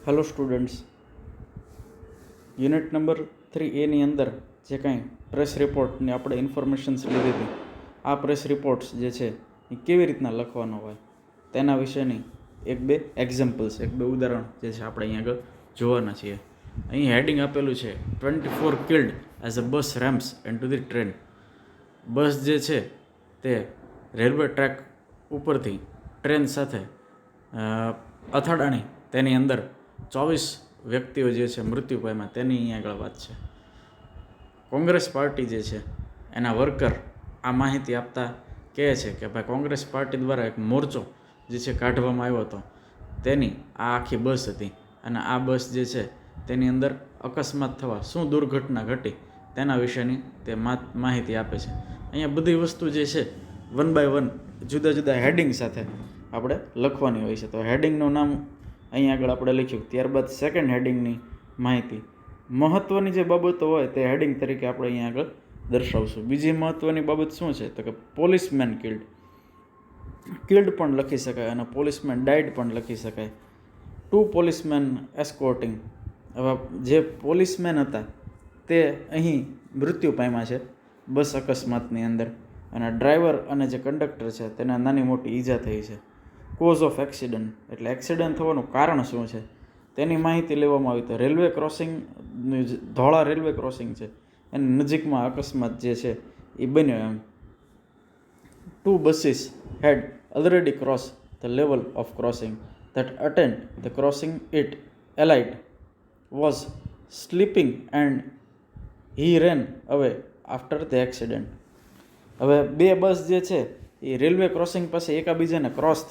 Hello students, unit number 3A અંદર જે કાંઈ પ્રેસ રિપોર્ટની આપણે ઇન્ફોર્મેશન્સ લીધી હતી, આ પ્રેસ રિપોર્ટ્સ જે છે એ કેવી રીતના લખવાનો હોય તેના વિશેની એક બે ઉદાહરણ જે છે આપણે અહીં આગળ જોવાના છીએ. અહીં હેડિંગ આપેલું છે 24 killed as a bus rams into the train. Bus જે છે તે રેલવે ટ્રેક ઉપરથી ટ્રેન સાથે અથડાણી તેની અંદર 24 વ્યક્તિઓ જે છે મૃત્યુ પામ્યા તેની અહીં આગળ વાત છે. કોંગ્રેસ પાર્ટી જે છે એના વર્કર આ માહિતી આપતા કહે છે કે ભાઈ કોંગ્રેસ પાર્ટી દ્વારા એક મોરચો જે છે કાઢવામાં આવ્યો હતો, તેની આ આખી બસ હતી અને આ બસ જે છે તેની અંદર અકસ્માત થવા શું દુર્ઘટના ઘટી તેના વિશેની તે માહિતી આપે છે. અહીંયા બધી વસ્તુ જે છે 1 by 1 જુદા જુદા હેડિંગ સાથે આપણે લખવાની હોય છે. તો હેડિંગનું નામ અહીં આગળ આપણે લખ્યું. ત્યારબાદ સેકન્ડ હેડિંગની માહિતી, મહત્ત્વની જે બાબતો હોય તે હેડિંગ તરીકે આપણે અહીં આગળ દર્શાવશું. બીજી મહત્ત્વની બાબત શું છે તો કે પોલીસમેન કિલ્ડ પણ લખી શકાય અને પોલીસમેન ડાઇડ પણ લખી શકાય. 2 પોલીસમેન એસ્કોર્ટિંગ, હવે જે પોલીસમેન હતા તે અહીં મૃત્યુ પામ્યા છે બસ અકસ્માતની અંદર, અને ડ્રાઈવર અને જે કંડક્ટર છે તેને નાની મોટી ઈજા થઈ છે. કોઝ ઓફ એક્સિડન્ટ એટલે એક્સિડન્ટ થવાનું કારણ શું છે તેની માહિતી લેવામાં આવી. તો રેલવે ક્રોસિંગ, ધોળા રેલવે ક્રોસિંગ છે એની નજીકમાં અકસ્માત જે છે એ બન્યો એમ. 2 buses had already crossed the level of crossing that attend the crossing. It allied was sleeping and he ran away after the accident. હવે 2 બસ જે છે એ રેલવે ક્રોસિંગ પાસે એકાબીજાને ક્રોસ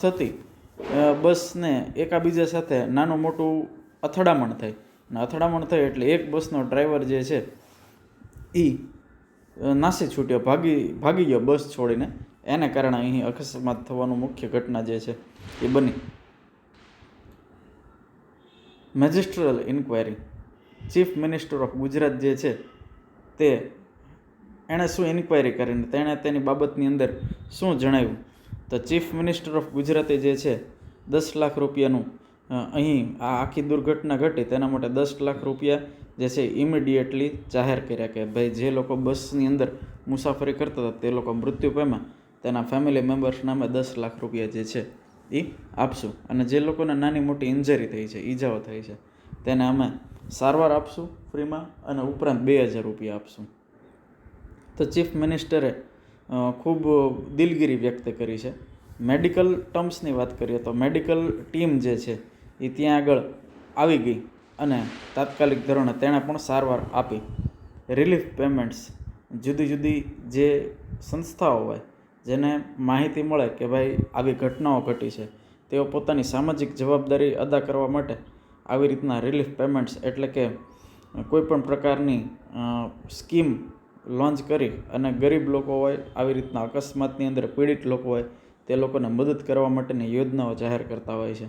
થતી બસને એકાબીજા સાથે નાનું મોટું અથડામણ થઈ, અને અથડામણ થઈ એટલે એક બસનો ડ્રાઈવર જે છે એ નાસી છૂટ્યો, ભાગી ગયો બસ છોડીને. એને કારણે અહીં અકસ્માત થવાનું મુખ્ય ઘટના જે છે એ બની. Magisterial inquiry, chief minister of Gujarat જે છે તે એણે શું ઇન્ક્વાયરી કરીને તેની બાબતની અંદર શું જણાવ્યું. તો ચીફ મિનિસ્ટર ઓફ ગુજરાતે જે છે 10 લાખ રૂપિયાનું અહીં આ આખી દુર્ઘટના ઘટી તેના માટે 10 લાખ રૂપિયા જે છે ઇમિડિયેટલી જાહેર કર્યા કે ભાઈ જે લોકો બસની અંદર મુસાફરી કરતા હતા તે લોકો મૃત્યુ પામ્યા, તેના ફેમિલી મેમ્બર્સ નામે 10 લાખ રૂપિયા જે છે એ આપશું, અને જે લોકોને નાની મોટી ઇન્જરી થઈ છે, ઈજાઓ થઈ છે, તેને અમે સારવાર આપશું ફ્રીમાં, અને ઉપરાંત 2000 રૂપિયા આપશું. તો ચીફ મિનિસ્ટરે ખૂબ દિલગીરી વ્યક્ત કરી છે. મેડિકલ ટર્મ્સની વાત કરીએ તો મેડિકલ ટીમ જે છે એ ત્યાં આગળ આવી ગઈ અને તાત્કાલિક ધોરણે તેણે પણ સારવાર આપી. રિલીફ પેમેન્ટ્સ, જુદી જુદી જે સંસ્થાઓ હોય જેને માહિતી મળે કે ભાઈ આવી ઘટનાઓ ઘટી છે, તેઓ પોતાની સામાજિક જવાબદારી અદા કરવા માટે આવી રીતના રિલીફ પેમેન્ટ્સ એટલે કે કોઈપણ પ્રકારની સ્કીમ લોન્ચ કરી અને ગરીબ લોકો હોય, આવી રીતના અકસ્માતની અંદર પીડિત લોકો હોય તે લોકોને મદદ કરવા માટેની યોજનાઓ જાહેર કરતા હોય છે.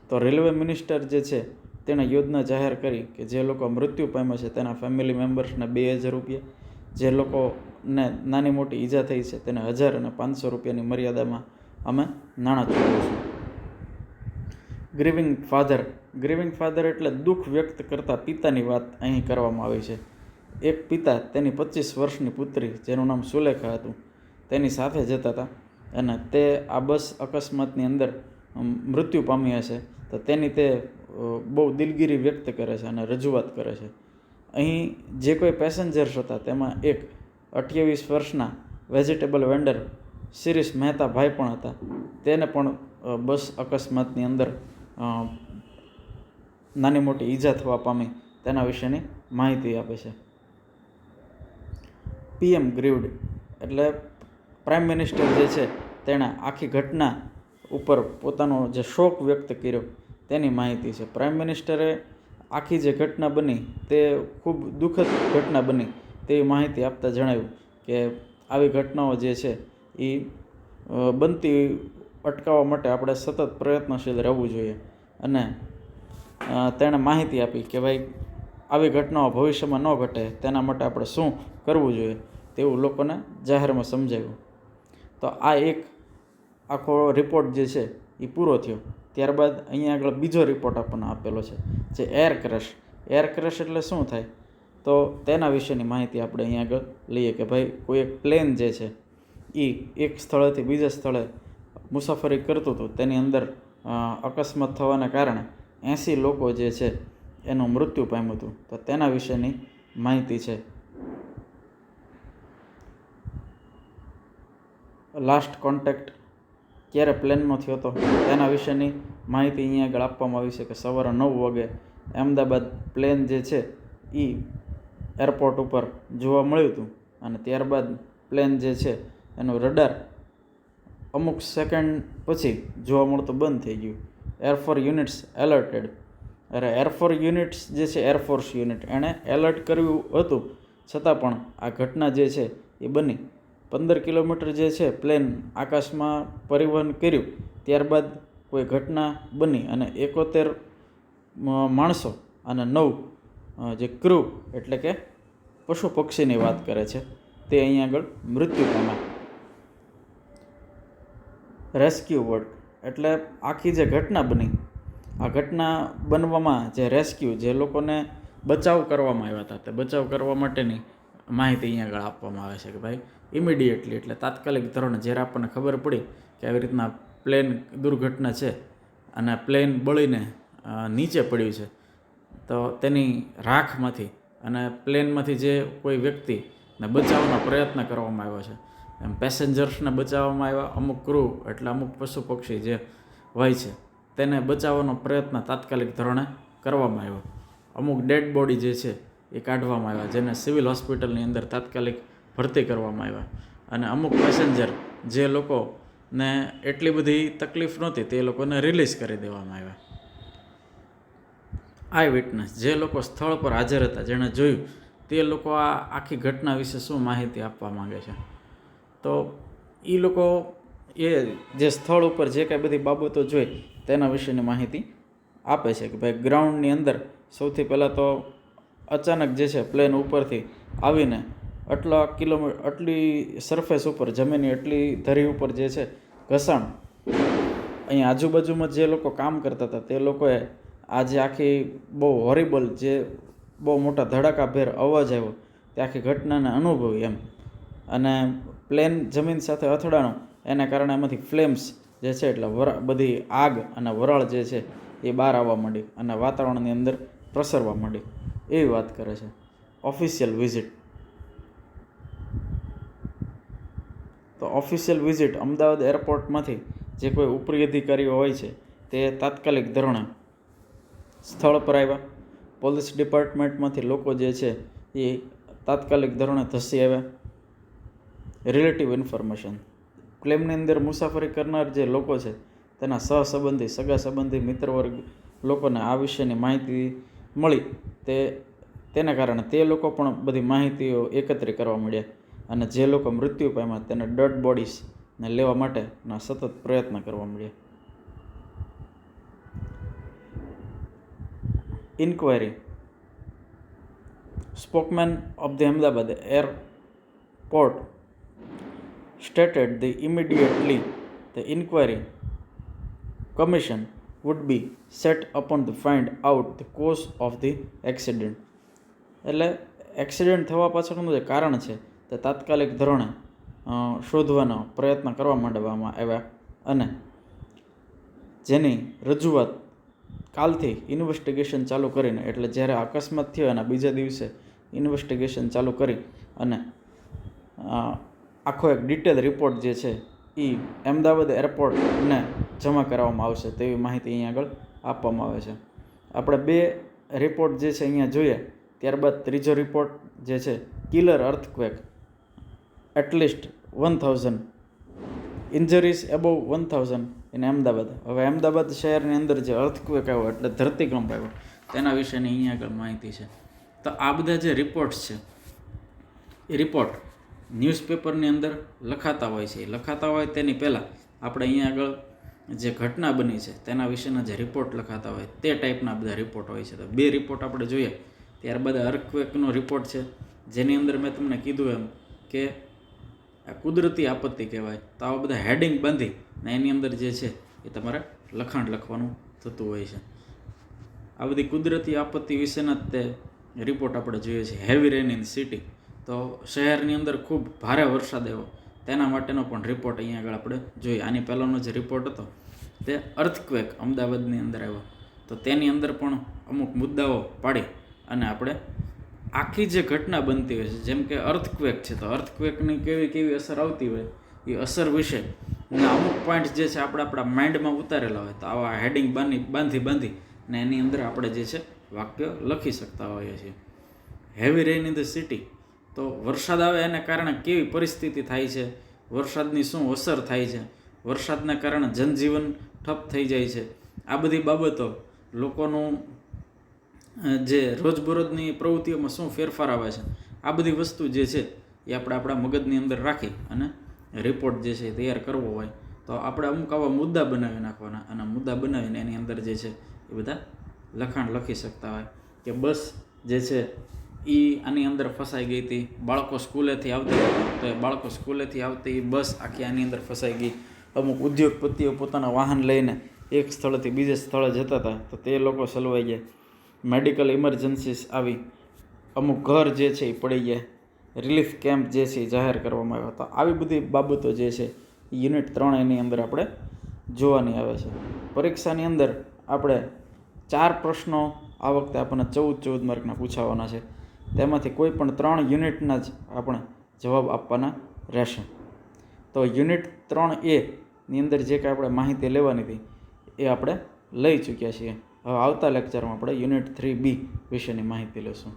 તો રેલવે મિનિસ્ટર જે છે તેણે યોજના જાહેર કરી કે જે લોકો મૃત્યુ પામ્યા છે તેના ફેમિલી મેમ્બર્સને 2000 રૂપિયા, જે લોકોને નાની મોટી ઈજા થઈ છે તેને 1000 અને 500 રૂપિયાની મર્યાદામાં અમે નાણાં ચૂકવીશું. ગ્રીવિંગ ફાધર એટલે દુઃખ વ્યક્ત કરતા પિતાની વાત અહીં કરવામાં આવી છે. એક પિતા તેની 25 વર્ષની પુત્રી જેનું નામ સુલેખા હતું તેની સાથે જતા હતા અને તે આ બસ અકસ્માતની અંદર મૃત્યુ પામી હશે, તો તેની તે બહુ દિલગીરી વ્યક્ત કરે છે અને રજૂઆત કરે છે. અહીં જે કોઈ પેસેન્જર્સ હતા તેમાં એક 28 વર્ષના વેજીટેબલ વેન્ડર શિરીષ મહેતા ભાઈ પણ હતા. તેને પણ બસ અકસ્માતની અંદર નાની મોટી ઈજા થવા પામી તેના વિશેની માહિતી આપે છે. PM ગ્રીવડ એટલે પ્રાઇમ મિનિસ્ટર જે છે તેણે આખી ઘટના ઉપર પોતાનો જે શોક વ્યક્ત કર્યો તેની માહિતી છે. પ્રાઇમ મિનિસ્ટરે આખી જે ઘટના બની તે ખૂબ દુઃખદ ઘટના બની તેવી માહિતી આપતા જણાવ્યું કે આવી ઘટનાઓ જે છે એ બનતી અટકાવવા માટે આપણે સતત પ્રયત્નશીલ રહેવું જોઈએ, અને તેણે માહિતી આપી કે ભાઈ આવી ઘટનાઓ ભવિષ્યમાં ન ઘટે તેના માટે આપણે શું કરવું જોઈએ તેવું લોકોને જાહેરમાં સમજાવ્યું. તો આ એક આખો રિપોર્ટ જે છે એ પૂરો થયો. ત્યારબાદ અહીંયા આગળ બીજો રિપોર્ટ આપણને આપેલો છે જે એર ક્રેશ. એર ક્રેશ એટલે શું થાય, તો તેના વિશેની માહિતી આપણે અહીંયા આગળ લઈએ કે ભાઈ કોઈ એક પ્લેન જે છે એ એક સ્થળેથી બીજા સ્થળે મુસાફરી કરતું હતું, તેની અંદર અકસ્માત થવાના કારણે 80 લોકો જે છે એનું મૃત્યુ પામ્યું હતું. તો તેના વિશેની માહિતી છે. લાસ્ટ કોન્ટેક્ટ ક્યારે પ્લેનનો થયો હતો તેના વિશેની માહિતી અહીંયા આગળ આપવામાં આવી છે કે સવારે 9 વાગે અમદાવાદ પ્લેન જે છે એ એરપોર્ટ ઉપર જોવા મળ્યું હતું અને ત્યારબાદ પ્લેન જે છે એનું રડાર અમુક સેકન્ડ પછી જોવા મળતું બંધ થઈ ગયું. Air force units alerted. Air force units જે છે એરફોર્સ યુનિટ એણે એલર્ટ કર્યું હતું, છતાં પણ આ ઘટના જે છે એ બની. 15 કિલોમીટર જે છે પ્લેન આકાશમાં પરિવહન કર્યું, ત્યારબાદ કોઈ ઘટના બની અને 71 માણસો અને 9 જે ક્રૂ એટલે કે પશુ પક્ષીની વાત કરે છે તે અહીંયા આગળ મૃત્યુ પામ્યા. રેસ્ક્યુ વર્ક એટલે આખી જે ઘટના બની, આ ઘટના બનવામાં જે રેસ્ક્યુ, જે લોકોને બચાવ કરવામાં આવ્યા હતા, તે બચાવ કરવા માટેની માહિતી અહીંયા આગળ આપવામાં આવે છે કે ભાઈ ઇમિડિયેટલી એટલે તાત્કાલિક ધોરણે જ્યારે આપણને ખબર પડી કે આવી રીતના પ્લેન દુર્ઘટના છે અને પ્લેન બળીને નીચે પડ્યું છે, તો તેની રાખમાંથી અને પ્લેનમાંથી જે કોઈ વ્યક્તિને બચાવવાનો પ્રયત્ન કરવામાં આવ્યો છે. એમ પેસેન્જર્સને બચાવવામાં આવ્યા, અમુક ક્રૂ એટલે અમુક પશુ પક્ષી જે હોય છે તેને બચાવવાનો પ્રયત્ન તાત્કાલિક ધોરણે કરવામાં આવ્યો. અમુક ડેડ બોડી જે છે એ કાઢવામાં આવ્યા, જેને સિવિલ હોસ્પિટલની અંદર તાત્કાલિક ભરતી કરવામાં આવ્યા. અને અમુક પેસેન્જર જે લોકોને એટલી બધી તકલીફ નહોતી તે લોકોને રિલીઝ કરી દેવામાં આવ્યા. આઈ વિટનેસ જે લોકો સ્થળ પર હાજર હતા, જેણે જોયું, તે લોકો આ આખી ઘટના વિશે શું માહિતી આપવા માંગે છે. તો એ લોકો એ જે સ્થળ ઉપર જે કાંઈ બધી બાબતો જોઈ તેના વિશેની માહિતી આપે છે કે ભાઈ ગ્રાઉન્ડની અંદર સૌથી પહેલાં તો અચાનક જે છે પ્લેન ઉપરથી આવીને આટલી સરફેસ ઉપર, જમીનની એટલી ધરી ઉપર જે છે ઘસાણ. અહીં આજુબાજુમાં જે લોકો કામ કરતા હતા તે લોકોએ આ જે આખી બહુ હોરિબલ, જે બહુ મોટા ધડાકાભેર અવાજ આવ્યો તે આખી ઘટનાને અનુભવી એમ. અને પ્લેન જમીન સાથે અથડાણું એના કારણે એમાંથી ફ્લેમ્સ જે છે એટલે બધી આગ અને વરાળ જે છે એ બહાર આવવા માંડી અને વાતાવરણની અંદર પ્રસરવા માંડી, એવી વાત કરે છે. Official visit. તો ઓફિશિયલ વિઝિટ અમદાવાદ એરપોર્ટમાંથી જે કોઈ ઉપરી અધિકારીઓ હોય છે તે તાત્કાલિક ધોરણે સ્થળ પર આવ્યા. પોલીસ ડિપાર્ટમેન્ટમાંથી લોકો જે છે એ તાત્કાલિક ધોરણે ધસી આવ્યા. Relative information. પ્લેનની અંદર મુસાફરી કરનાર જે લોકો છે તેના સહસંબંધી, સગા સંબંધી, મિત્રવર્ગ લોકોને આ વિશેની માહિતી મળી, તેના કારણે તે લોકો પણ બધી માહિતીઓ એકત્રિત કરવા મળ્યા અને જે લોકો મૃત્યુ પામ્યા તેને ડેડ બોડીઝને લેવા માટેના સતત પ્રયત્ન કરવા મળ્યા. Inquiry. Spokesman of the Ahmedabad airport stated that immediately the inquiry commission would be set upon to find out the cause of the accident. એટલે એક્સિડન્ટ થવા પાછળનું જે કારણ છે તે તાત્કાલિક ધોરણે શોધવાનો પ્રયત્ન કરવા માંડવામાં આવ્યા અને જેની રજૂઆત કાલથી ઇન્વેસ્ટિગેશન ચાલુ કરીને, એટલે જ્યારે અકસ્માત થયો એના બીજા દિવસે ઇન્વેસ્ટિગેશન ચાલુ કરી અને આખો એક ડિટેલ રિપોર્ટ જે છે એ અમદાવાદ એરપોર્ટને જમા કરાવવામાં આવશે તેવી માહિતી અહીંયા આગળ આપવામાં આવે છે. આપણે 2 રિપોર્ટ જે છે અહીંયા જોઈએ, ત્યારબાદ ત્રીજો રિપોર્ટ જે છે killer earthquake, at least 1000 injuries above 1000 in Ahmedabad. હવે અમદાવાદ શહેરની અંદર જે અર્થક્વેક આવ્યો એટલે ધરતીકંપ આવ્યો તેના વિશેની અહીંયા આગળ માહિતી છે. તો આ બધા જે રિપોર્ટ્સ છે એ રિપોર્ટ ન્યૂઝપેપરની અંદર લખાતા હોય છે. લખાતા હોય તેની પહેલાં આપણે અહીંયા આગળ જે ઘટના બની છે તેના વિશેના જે રિપોર્ટ લખાતા હોય તે ટાઈપના બધા રિપોર્ટ હોય છે. તો 2 રિપોર્ટ આપણે જોઈએ. ત્યારબાદ અર્થક્વેકનો રિપોર્ટ છે, જેની અંદર મેં તમને કીધું એમ કે આ કુદરતી આપત્તિ કહેવાય. તો આવા બધા હેડિંગ બાંધી ને એની અંદર જે છે એ તમારે લખાણ લખવાનું થતું હોય છે. આ બધી કુદરતી આપત્તિ વિશેના જ તે રિપોર્ટ આપણે જોઈએ છીએ. હેવી રેન ઇન સિટી, તો શહેરની અંદર ખૂબ ભારે વરસાદ આવ્યો તેના માટેનો પણ રિપોર્ટ અહીંયા આગળ આપણે જોઈએ. આની પહેલાંનો જે રિપોર્ટ હતો તે અર્થક્વેક અમદાવાદની અંદર આવ્યો, તો તેની અંદર પણ અમુક મુદ્દાઓ પાડી અને આપણે આખી જે ઘટના બનતી હોય છે, જેમ કે અર્થક્વેક છે, તો અર્થક્વેકની કેવી અસર આવતી હોય એ અસર વિશે અમુક પોઈન્ટ જે છે આપણે આપણા માઇન્ડમાં ઉતારેલા હોય, તો આવા હેડિંગ બાંધી ને એની અંદર આપણે જે છે વાક્ય લખી શકતા હોઈએ છીએ. Heavy rain in the city, તો વરસાદ આવે એને કારણે કેવી પરિસ્થિતિ થાય છે, વરસાદની શું અસર થાય છે, વરસાદના કારણે જનજીવન ઠપ થઈ જાય છે. આ બધી બાબતો લોકોનું જે રોજબરોજની પ્રવૃત્તિઓમાં શું ફેરફાર આવે છે, આ બધી વસ્તુ જે છે એ આપણે આપણા મગજની અંદર રાખી અને રિપોર્ટ જે છે એ તૈયાર કરવો હોય તો આપણે અમુક આવા મુદ્દા બનાવી નાખવાના, અને મુદ્દા બનાવીને એની અંદર જે છે એ બધા લખાણ લખી શકતા હોય કે બસ જે છે એ આની અંદર ફસાઈ ગઈ હતી, બાળકો સ્કૂલેથી આવતી તો એ બાળકો સ્કૂલેથી આવતી એ બસ આખી આની અંદર ફસાઈ ગઈ. અમુક ઉદ્યોગપતિઓ પોતાના વાહન લઈને એક સ્થળેથી બીજે સ્થળે જતા હતા તો તે લોકો સલવાઈ ગયા. મેડિકલ ઇમરજન્સીસ આવી, અમુક ઘર જે છે એ પડી ગયા, રિલીફ કેમ્પ જે છે એ જાહેર કરવામાં આવ્યો હતો. આવી બધી બાબતો જે છે યુનિટ 3 એની અંદર આપણે જોવાની આવે છે. પરીક્ષાની અંદર આપણે 4 પ્રશ્નો આ વખતે આપણને 14 માર્કના પૂછાવાના છે. તેમાંથી કોઈ પણ 3 યુનિટના જ આપણે જવાબ આપવાના રહેશે. તો યુનિટ 3A ની અંદર જે કાંઈ આપણે માહિતી લેવાની હતી એ આપણે લઈ ચૂક્યા છીએ. હવે આવતા લેક્ચરમાં આપણે યુનિટ 3B વિશેની માહિતી લઈશું.